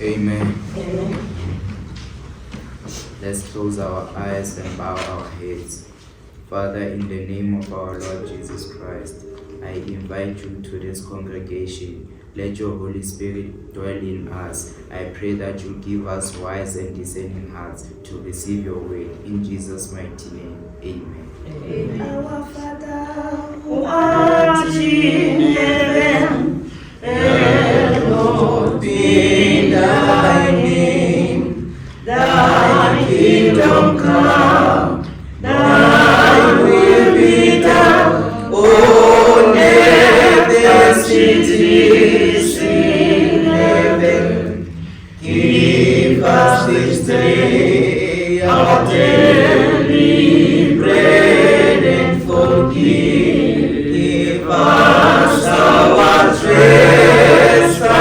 Amen. Amen. Let's close our eyes and bow our heads. Father, in the name of our Lord Jesus Christ, I invite you to this congregation. Let your Holy Spirit dwell in us. I pray that you give us wise and discerning hearts to receive your word. In Jesus' mighty name, amen. Amen. Our Father, who art in heaven, hallowed be thy name. Thy kingdom come, thy will be done on earth as it is in heaven. Give us this day our daily bread, and forgive us our trespasses,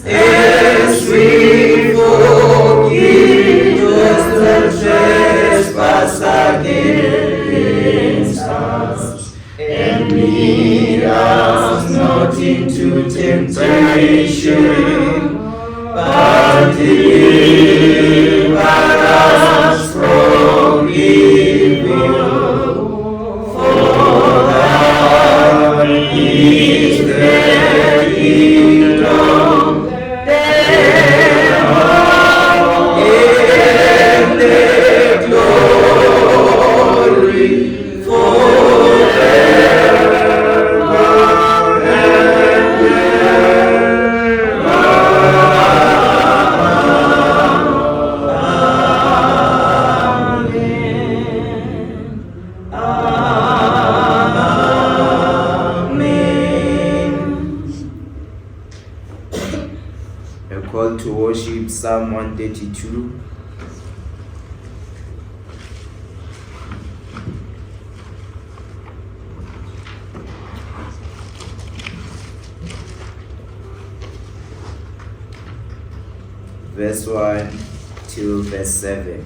as we forgive those that trespass against us. And lead us not into temptation, but deliver us from evil. For thine is the kingdom, the power, and the glory forever and A call to worship, Psalm 132. Verse 1 till verse 7.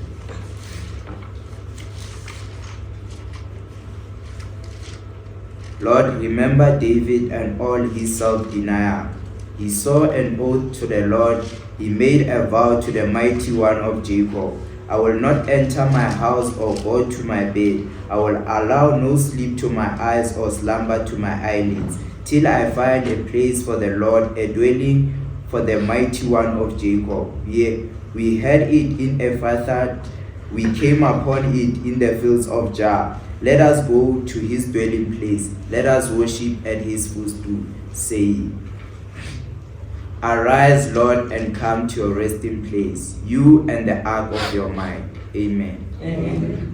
Lord, remember David and all his self-denial. He swore an oath to the Lord. He made a vow to the mighty one of Jacob. I will not enter my house or go to my bed. I will allow no sleep to my eyes or slumber to my eyelids, till I find a place for the Lord, a dwelling for the mighty one of Jacob. We had it in Ephrathah. We came upon it in the fields of Jah. Let us go to his dwelling place. Let us worship at his footstool, saying, Arise, Lord, and come to your resting place, you and the ark of your mind. Amen. Amen.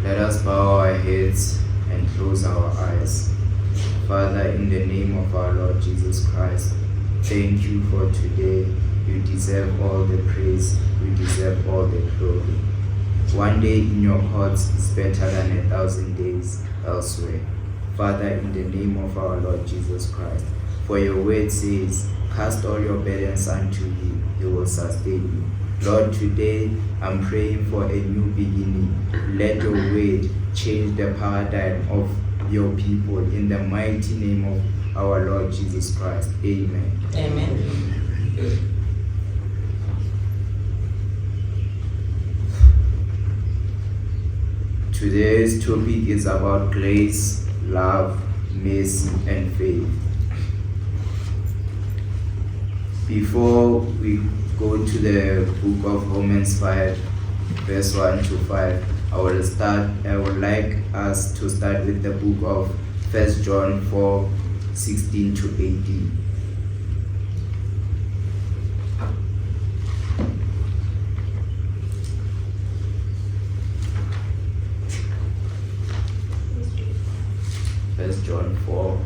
Let us bow our heads and close our eyes. Father, in the name of our Lord Jesus Christ, thank you for today. You deserve all the praise. You deserve all the glory. One day in your courts is better than 1,000 days elsewhere. Father, in the name of our Lord Jesus Christ, for your word says, cast all your burdens unto him, he will sustain you. Lord, today I'm praying for a new beginning. Let your word change the paradigm of your people in the mighty name of our Lord Jesus Christ. Amen. Amen. Today's topic is about grace, love, mercy, and faith. Before we go to the book of Romans 5, verse 1 to 5, I would like us to start with the book of 1 John 4, 16 to 18. John 4,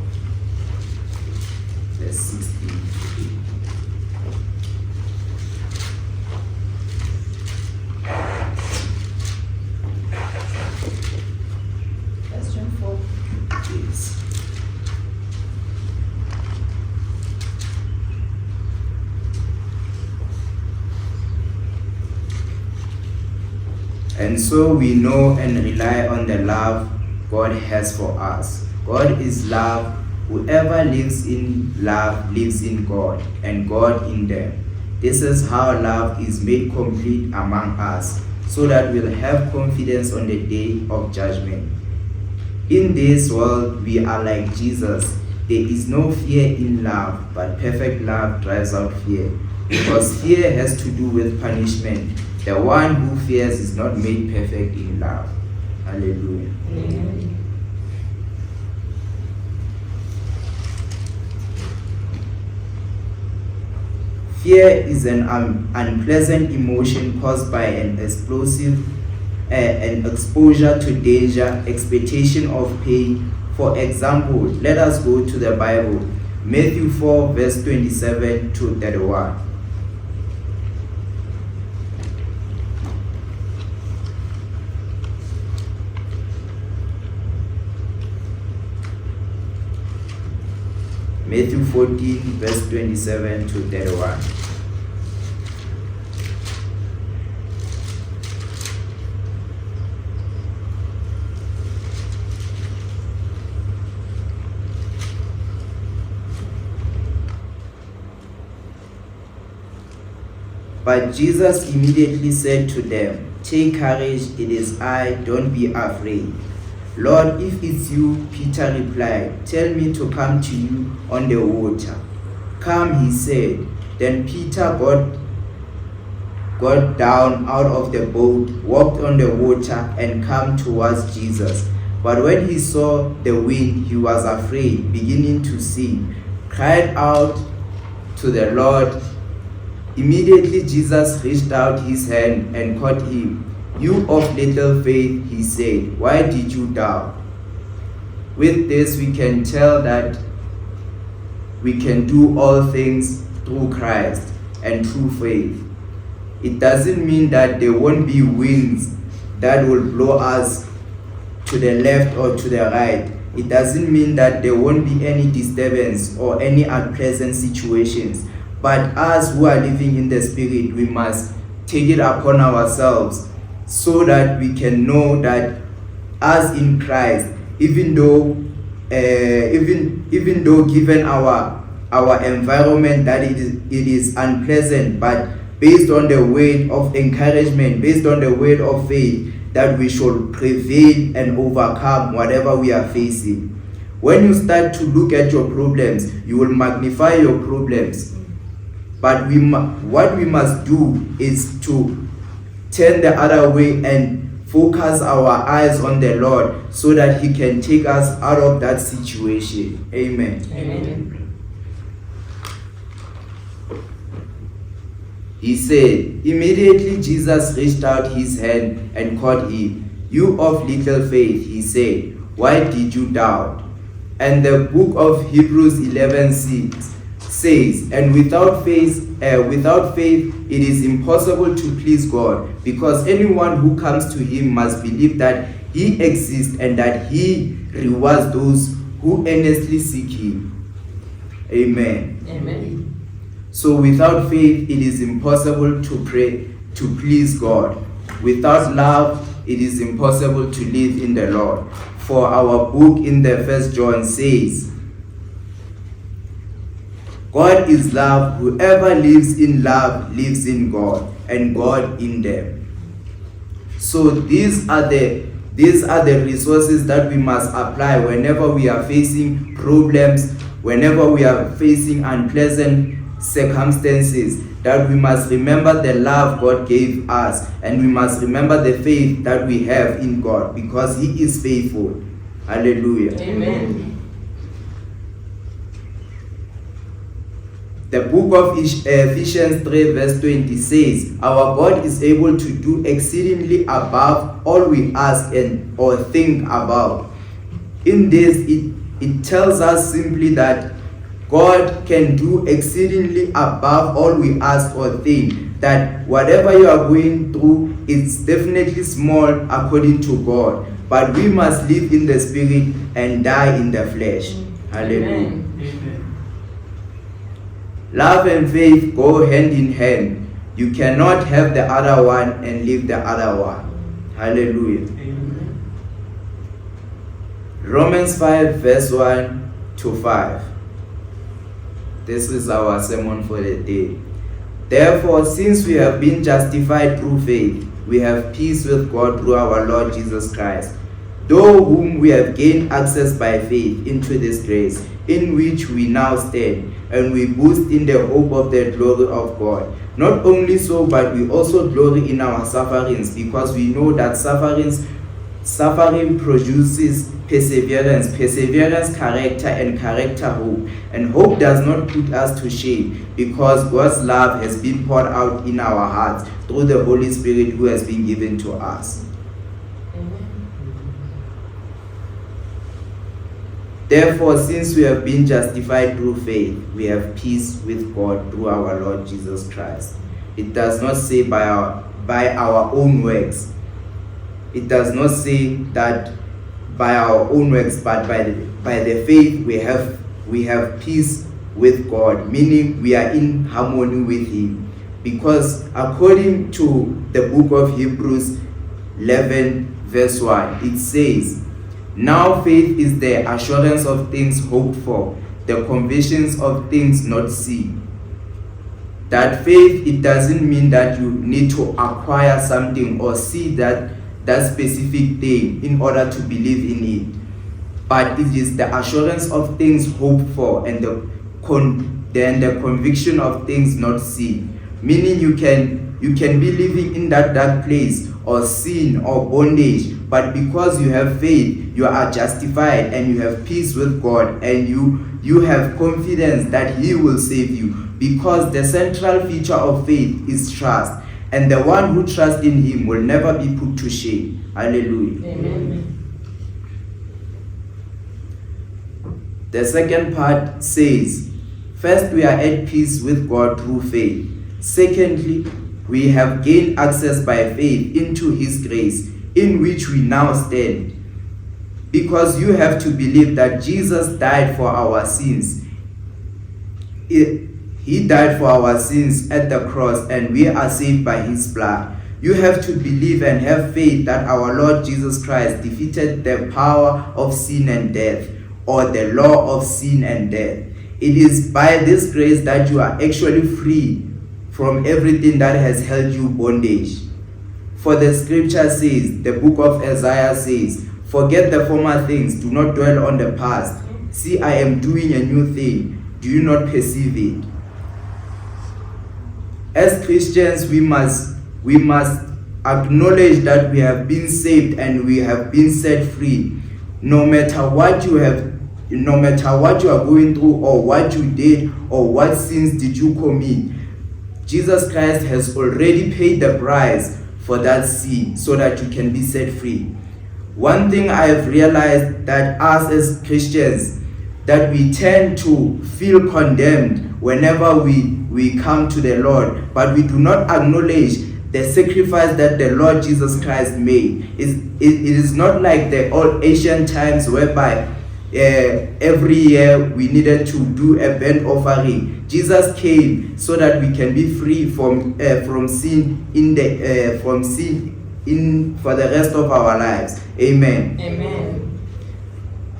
verse 16. That's John 4. Yes. And so we know and rely on the love God has for us. God is love. Whoever lives in love lives in God, and God in them. This is how love is made complete among us, so that we'll have confidence on the day of judgment. In this world, we are like Jesus. There is no fear in love, but perfect love drives out fear, because fear has to do with punishment. The one who fears is not made perfect in love. Hallelujah. Amen. Fear is an unpleasant emotion caused by an explosive an exposure to danger, expectation of pain. For example, let us go to the Bible, Matthew 4, verse 27 to 31. Matthew 14, verse 27 to 31. But Jesus immediately said to them, "Take courage, it is I, don't be afraid." "Lord, if it's you," Peter replied, "tell me to come to you on the water." "Come," he said. Then Peter got down out of the boat, walked on the water, and came towards Jesus. But when he saw the wind, he was afraid, beginning to sink, cried out to the Lord. Immediately Jesus reached out his hand and caught him. "You of little faith," he said, "why did you doubt?" With this we can tell that we can do all things through Christ and through faith. It doesn't mean that there won't be winds that will blow us to the left or to the right. It doesn't mean that there won't be any disturbance or any unpleasant situations. But us who are living in the Spirit, we must take it upon ourselves so that we can know that as in Christ, even though given our environment that it is unpleasant, but based on the word of encouragement, based on the word of faith, that we should prevail and overcome whatever we are facing. When you start to look at your problems, you will magnify your problems. But what we must do is to turn the other way and focus our eyes on the Lord so that He can take us out of that situation. Amen. Amen. He said, immediately Jesus reached out his hand and caught him. "You of little faith," he said, "why did you doubt?" And the book of Hebrews 11:6 says, "And without faith it is impossible to please God, because anyone who comes to him must believe that he exists and that he rewards those who earnestly seek him." Amen. Amen. So without faith it is impossible to please God. Without love it is impossible to live in the Lord. For our book in the 1 John says, "God is love. Whoever lives in love lives in God, and God in them." So these are the resources that we must apply whenever we are facing problems, whenever we are facing unpleasant circumstances, that we must remember the love God gave us, and we must remember the faith that we have in God, because He is faithful. Hallelujah. Amen. The book of Ephesians 3 verse 20 says, "Our God is able to do exceedingly above all we ask or think about." In this, it tells us simply that God can do exceedingly above all we ask or think. That whatever you are going through, it's definitely small according to God. But we must live in the spirit and die in the flesh. Hallelujah. Amen. Love and faith go hand in hand. You cannot have the other one and leave the other one. Hallelujah. Amen. Romans 5 verse 1 to 5. This is our sermon for the day. Therefore, since we have been justified through faith, we have peace with God through our Lord Jesus Christ, through whom we have gained access by faith into this grace, in which we now stand, and we boast in the hope of the glory of God. Not only so, but we also glory in our sufferings, because we know that suffering produces perseverance, perseverance character, and character hope. And hope does not put us to shame, because God's love has been poured out in our hearts through the Holy Spirit who has been given to us. Therefore, since we have been justified through faith, we have peace with God through our Lord Jesus Christ. It does not say by our own works. It does not say that by our own works, but by the faith we have peace with God, meaning we are in harmony with Him. Because according to the book of Hebrews 11 verse 1, it says, now faith is the assurance of things hoped for, the convictions of things not seen. That faith, it doesn't mean that you need to acquire something or see that specific thing in order to believe in it. But it is the assurance of things hoped for and the conviction of things not seen. Meaning you can be living in that dark place or sin or bondage, but because you have faith, you are justified and you have peace with God, and you have confidence that He will save you, because the central feature of faith is trust, and the one who trusts in Him will never be put to shame. Hallelujah. Amen. The second part says, first, we are at peace with God through faith. Secondly, we have gained access by faith into His grace, in which we now stand. Because you have to believe that Jesus died for our sins. He died for our sins at the cross, and we are saved by His blood. You have to believe and have faith that our Lord Jesus Christ defeated the power of sin and death, or the law of sin and death. It is by this grace that you are actually free from everything that has held you bondage. For the scripture says, the book of Isaiah says, forget the former things, do not dwell on the past. See, I am doing a new thing. Do you not perceive it? As Christians, we must acknowledge that we have been saved and we have been set free. No matter what you are going through, or what you did, or what sins did you commit, Jesus Christ has already paid the price for that sin so that you can be set free. One thing I have realized, that us as Christians, that we tend to feel condemned whenever we come to the Lord, but we do not acknowledge the sacrifice that the Lord Jesus Christ made. It is not like the old ancient times whereby every year we needed to do a burnt offering. Jesus came so that we can be free from sin for the rest of our lives. Amen. Amen.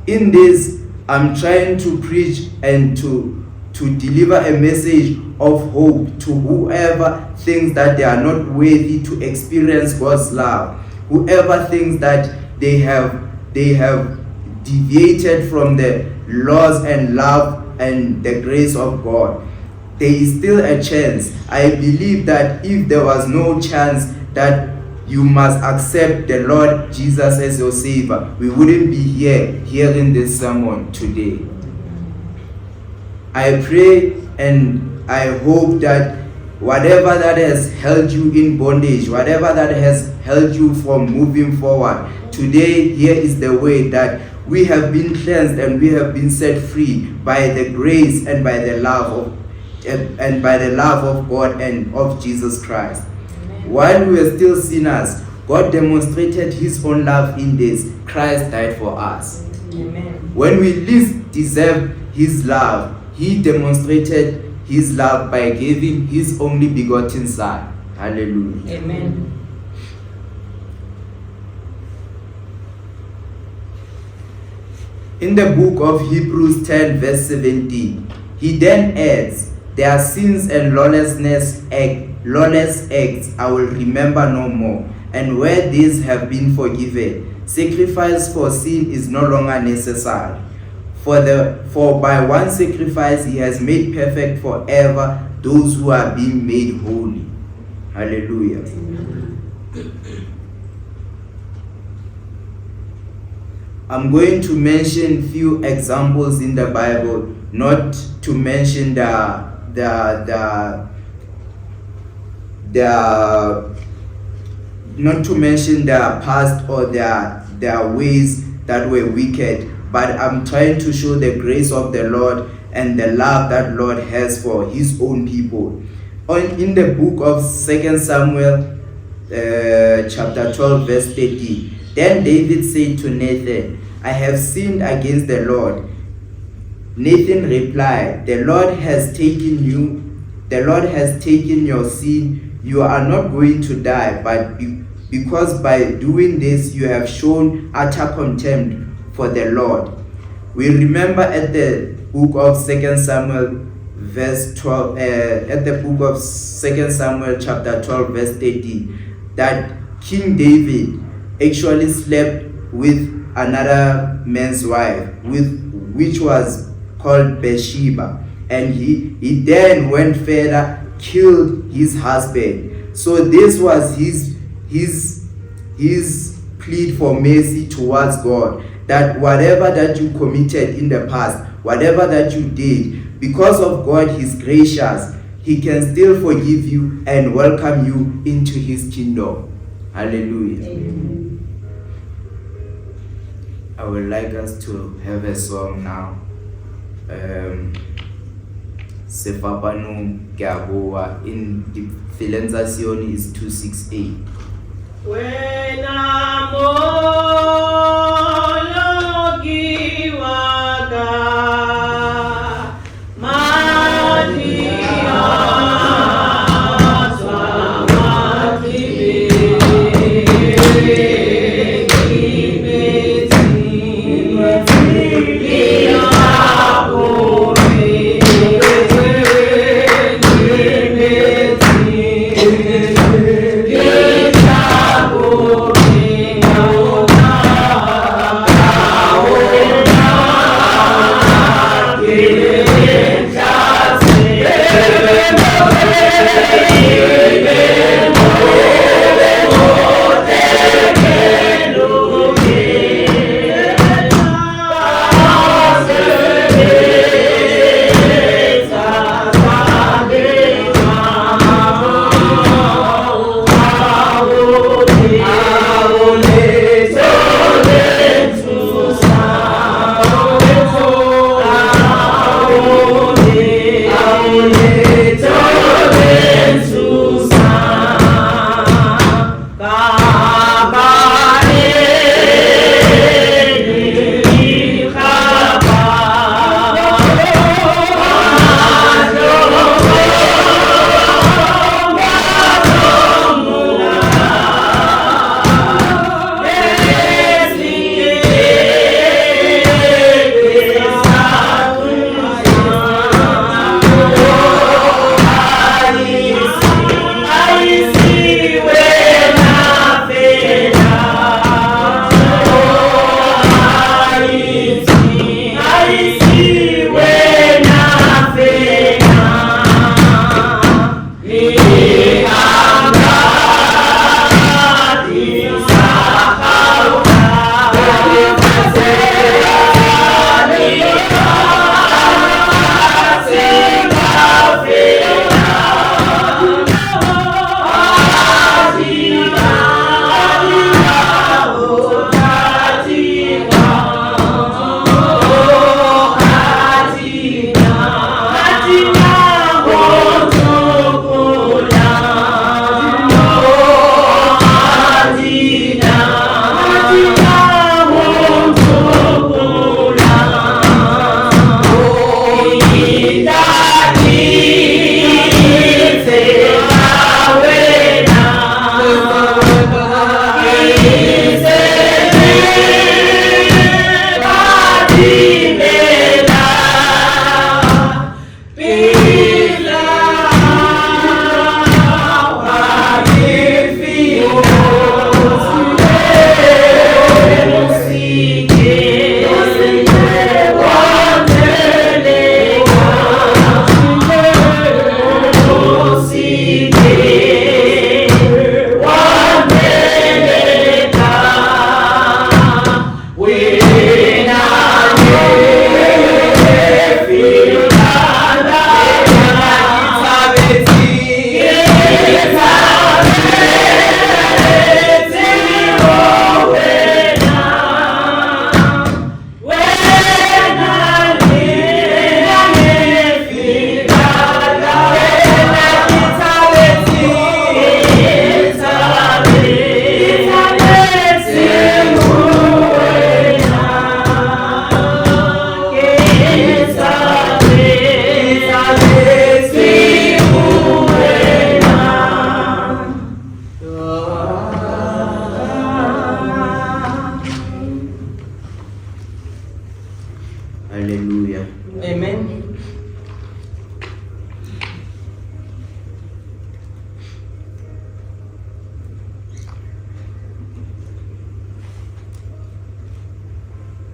In this, I'm trying to preach and to deliver a message of hope to whoever thinks that they are not worthy to experience God's love, whoever thinks that they have deviated from the laws and love and the grace of God. There is still a chance. I believe that if there was no chance that you must accept the Lord Jesus as your Savior, we wouldn't be here hearing this sermon today. I pray and I hope that whatever that has held you in bondage, whatever that has held you from moving forward, today here is the way that we have been cleansed and we have been set free by the grace and by the love of God and of Jesus Christ. Amen. While we were still sinners, God demonstrated his own love in this. Christ died for us. Amen. When we least deserved his love, he demonstrated his love by giving his only begotten Son. Hallelujah. Amen. In the book of Hebrews 10 verse 17, he then adds, their sins and lawless acts I will remember no more, and where these have been forgiven, sacrifice for sin is no longer necessary. For by one sacrifice he has made perfect forever those who are being made holy. Hallelujah. I'm going to mention few examples in the Bible, not to mention the past or their ways that were wicked, but I'm trying to show the grace of the Lord and the love that Lord has for his own people. In the book of 2 Samuel chapter 12 verse 30, then David said to Nathan, I have sinned against the Lord. Nathan replied, the Lord has taken your sin. You are not going to die, but because by doing this you have shown utter contempt for the Lord. We remember at the book of 2 Samuel verse 12, at the book of 2 Samuel chapter 12 verse 30, that King David actually slept with another man's wife, which was called Bathsheba, and he then went further, killed his husband. So this was his plea for mercy towards God, that whatever that you committed in the past, whatever that you did, because of God, he's gracious, he can still forgive you and welcome you into his kingdom. Hallelujah. Amen. I would like us to have a song now. Sefapano Gaboa in the Philanzazioni is 268. When I'm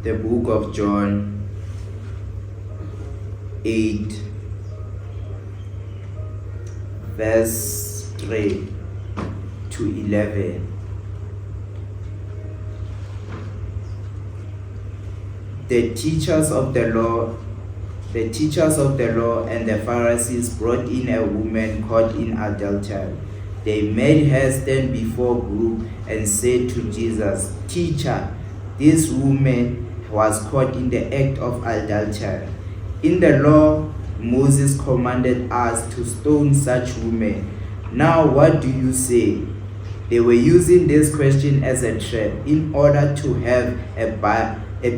The book of John 8, verse 3 to 11. The teachers of the law and the Pharisees brought in a woman caught in adultery. They made her stand before a group and said to Jesus, "Teacher, this woman was caught in the act of adultery. In the law, Moses commanded us to stone such women. Now what do you say?" They were using this question as a trap in order to have a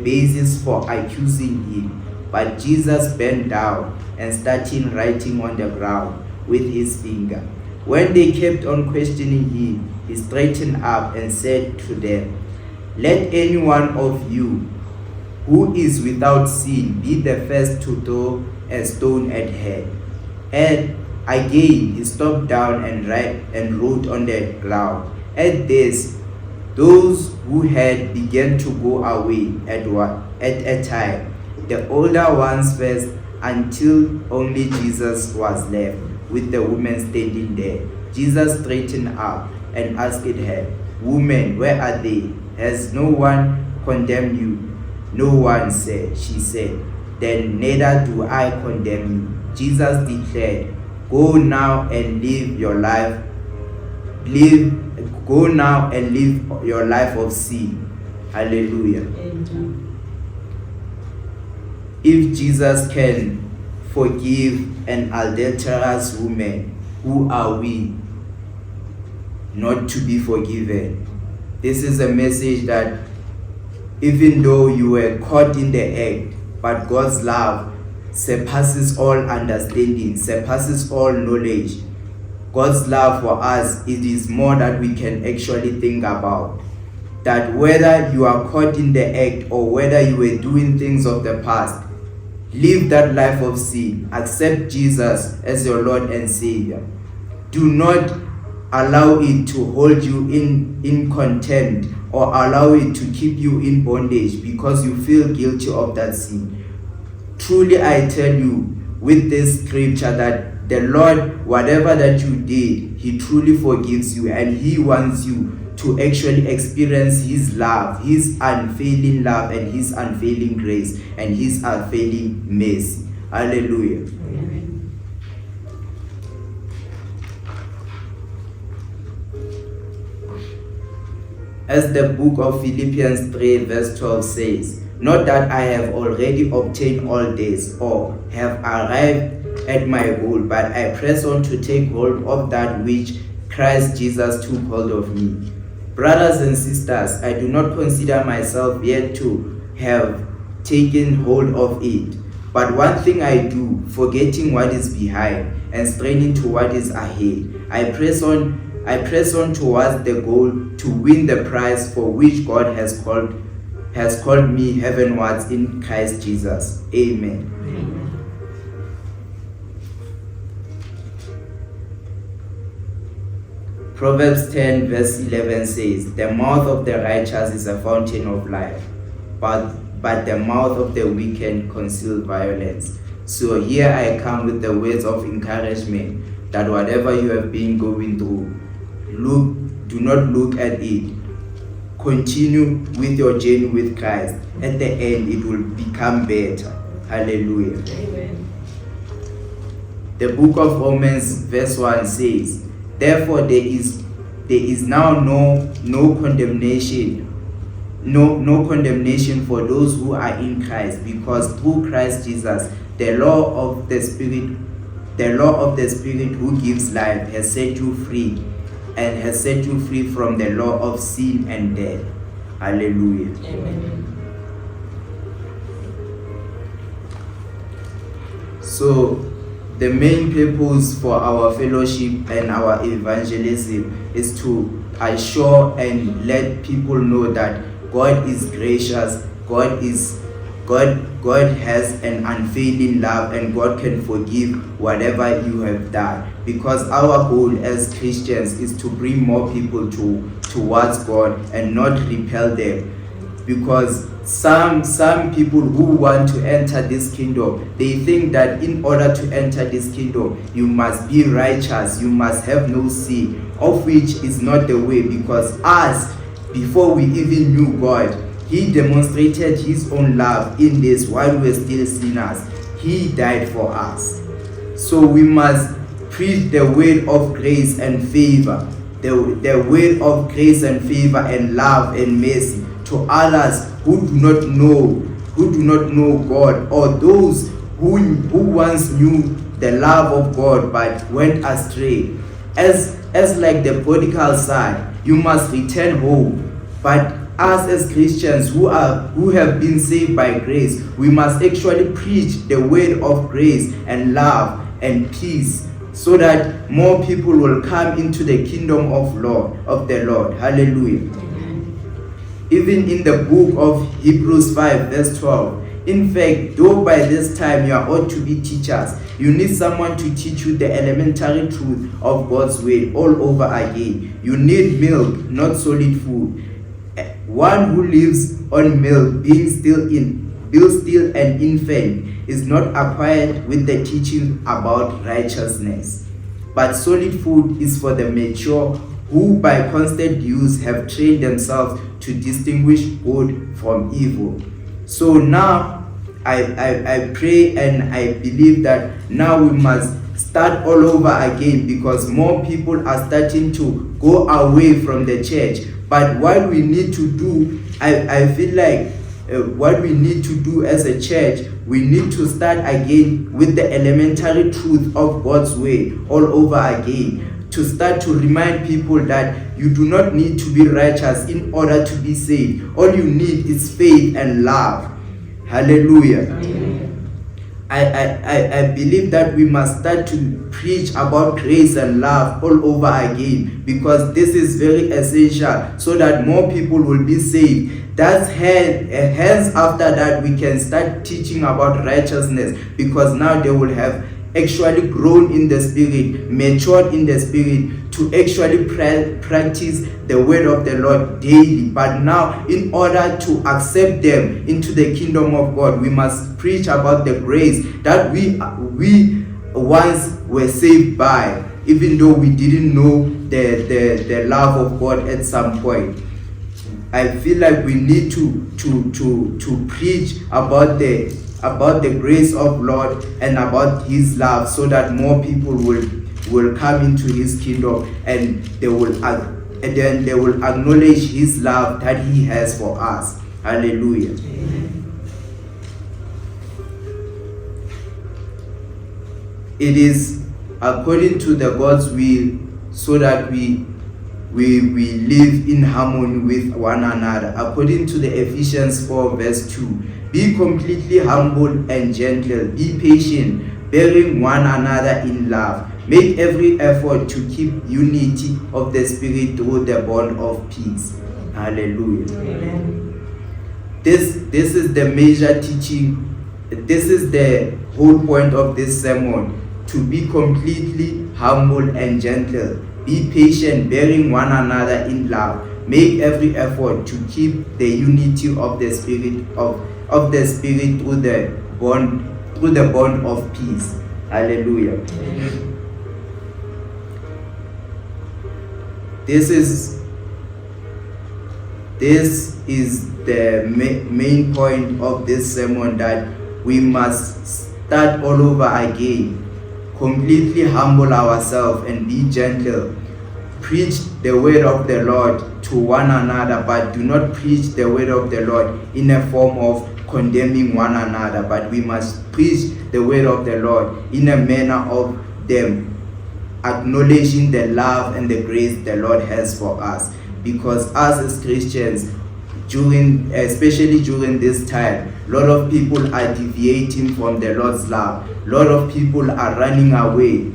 basis for accusing him. But Jesus bent down and started writing on the ground with his finger. When they kept on questioning him, he straightened up and said to them, "Let any one of you who is without sin be the first to throw a stone at her." And again he stooped down and wrote on the ground. At this, those who had began to go away at a time, the older ones first, until only Jesus was left, with the woman standing there. Jesus straightened up and asked her, "Woman, where are they? Has no one condemned you?" "No one," she said. "Then neither do I condemn you," Jesus declared. Go now and live your life of sin." Hallelujah. Amen. If Jesus can forgive an adulterous woman, who are we not to be forgiven? This is a message that even though you were caught in the act, but God's love surpasses all understanding, surpasses all knowledge. God's love for us, it is more that we can actually think about. That whether you are caught in the act or whether you were doing things of the past, live that life of sin. Accept Jesus as your Lord and Savior. Do not allow it to hold you in contempt or allow it to keep you in bondage because you feel guilty of that sin. Truly I tell you with this scripture that the Lord, whatever that you did, He truly forgives you and He wants you to actually experience His love, His unfailing love and His unfailing grace and His unfailing mercy. Hallelujah. Amen. As the book of Philippians 3 verse 12 says, "Not that I have already obtained all this or have arrived at my goal, but I press on to take hold of that which Christ Jesus took hold of me." Brothers and sisters, I do not consider myself yet to have taken hold of it. But one thing I do, forgetting what is behind and straining to what is ahead, I press on towards the goal to win the prize for which God has called me heavenwards in Christ Jesus. Amen. Amen. Proverbs 10 verse 11 says, "The mouth of the righteous is a fountain of life, but the mouth of the wicked conceals violence." So here I come with the words of encouragement that whatever you have been going through, do not look at it. Continue with your journey with Christ. At the end, it will become better. Hallelujah. Amen. The book of Romans verse 1 says, "Therefore there is now no condemnation, no condemnation for those who are in Christ, because through Christ Jesus the law of the Spirit who gives life has set you free, and has set you free from the law of sin and death." Hallelujah. Amen. So the main purpose for our fellowship and our evangelism is to assure and let people know that God is gracious, God has an unfailing love, and God can forgive whatever you have done. Because our goal as Christians is to bring more people towards God and not repel them. because some people who want to enter this kingdom, they think that in order to enter this kingdom, you must be righteous, you must have no sin, of which is not the way, because us, before we even knew God, He demonstrated His own love in this while we were still sinners. He died for us. So we must preach the word of grace and favor, the word of grace and favor and love and mercy to others who do not know God, or those who once knew the love of God but went astray. As like the prodigal son, you must return home. But us as Christians who have been saved by grace, we must actually preach the word of grace and love and peace, so that more people will come into the kingdom of the Lord. Hallelujah. Even in the book of Hebrews 5 verse 12, in fact, though by this time you are ought to be teachers, you need someone to teach you the elementary truth of God's word all over again. You need milk, not solid food. One who lives on milk, being still an infant, is not acquired with the teaching about righteousness. But solid food is for the mature, who by constant use have trained themselves to distinguish good from evil. So now I pray and I believe that now we must start all over again, because more people are starting to go away from the church. But what we need to do, I feel like what we need to do as a church, we need to start again with the elementary truth of God's way all over again, to start to remind people that you do not need to be righteous in order to be saved. All you need is faith and love. Hallelujah. Amen. I believe that we must start to preach about grace and love all over again, because this is very essential so that more people will be saved. That's hence after that we can start teaching about righteousness, because now they will have actually grown in the spirit, matured in the spirit, to actually practice the word of the Lord daily. But now, in order to accept them into the kingdom of God, we must preach about the grace that we once were saved by, even though we didn't know the love of God at some point. I feel like we need to preach about the grace of Lord and about His love, so that more people will come into His kingdom, and they will acknowledge His love that He has for us. Hallelujah. Amen. It is according to the God's will, so that we live in harmony with one another. According to the Ephesians 4 verse 2, be completely humble and gentle, be patient, bearing one another in love. Make every effort to keep unity of the Spirit through the bond of peace. Hallelujah. Amen. This is the major teaching. This is the whole point of this sermon, to be completely humble and gentle. Be patient, bearing one another in love. Make every effort to keep the unity of the Spirit of the Spirit through the bond of peace. Hallelujah. Amen. This is the main point of this sermon, that we must start all over again, completely humble ourselves and be gentle. Preach the word of the Lord to one another, but do not preach the word of the Lord in a form of condemning one another, but we must preach the word of the Lord in a manner of them acknowledging the love and the grace the Lord has for us. Because us as Christians, especially during this time, a lot of people are deviating from the Lord's love. A lot of people are running away.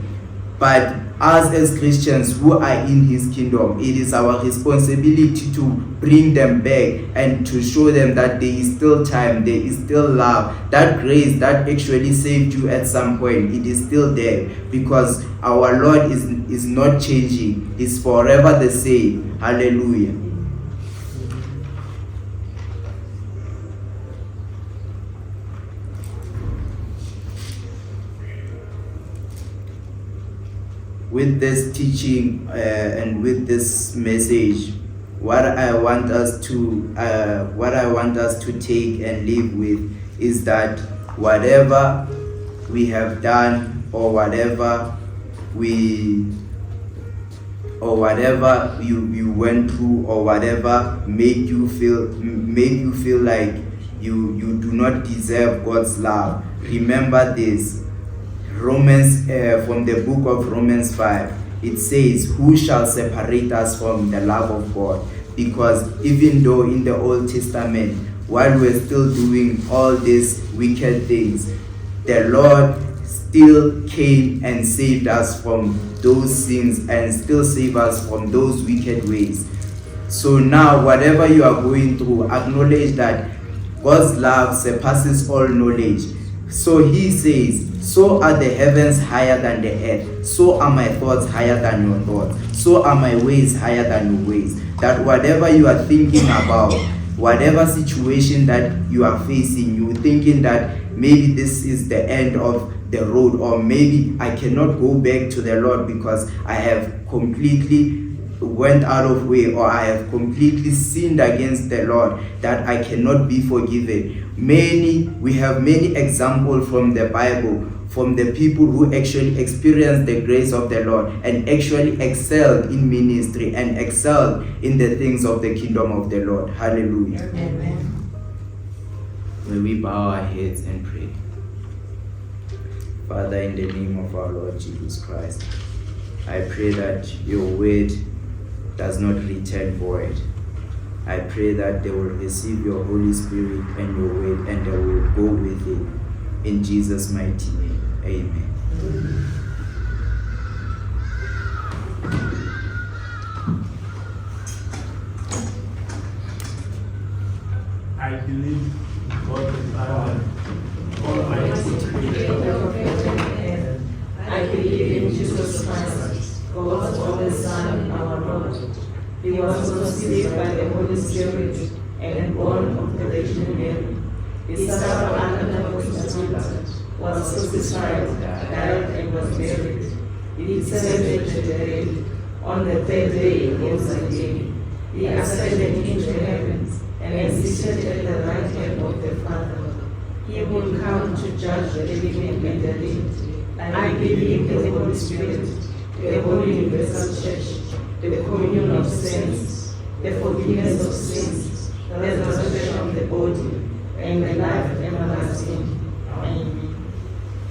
But us as Christians who are in His kingdom, it is our responsibility to bring them back and to show them that there is still time, there is still love. That grace that actually saved you at some point, it is still there, because our Lord is not changing. He's forever the same. Hallelujah. with this teaching and with this message, what I want us to take and live with is that whatever we have done, or whatever you went through, or whatever make you feel like you do not deserve God's love, remember this. Romans, from the book of Romans 5, it says, who shall separate us from the love of God? Because even though in the Old Testament, while we're still doing all these wicked things, the Lord still came and saved us from those sins and still save us from those wicked ways. So now, whatever you are going through, acknowledge that God's love surpasses all knowledge. So he says, so are the heavens higher than the earth, so are my thoughts higher than your thoughts, so are my ways higher than your ways. That whatever you are thinking about, whatever situation that you are facing, you thinking that maybe this is the end of the road, or maybe I cannot go back to the Lord because I have completely went out of way, or I have completely sinned against the Lord, that I cannot be forgiven. We have many examples from the Bible, from the people who actually experienced the grace of the Lord and actually excelled in ministry and excelled in the things of the kingdom of the Lord. Hallelujah. Amen. May we bow our heads and pray. Father, in the name of our Lord Jesus Christ, I pray that your word does not return void. I pray that they will receive your Holy Spirit and your word, and they will go with it. In Jesus' mighty name, amen. I believe God the Father, Almighty Creator of heaven and earth. I believe in Jesus Christ, God's only Son, our Lord. He was conceived by the Holy Spirit and born of the Virgin Mary. He suffered under Pontius Pilate, was crucified, died, and was buried. He descended to the dead. On the third day he rose again. He ascended into the heavens and is seated at the right hand of the Father. He will come to judge the living and the dead. I believe in the Holy Spirit, the Holy Universal Church, the communion of saints, the forgiveness of sins, the resurrection of the body, and the life everlasting.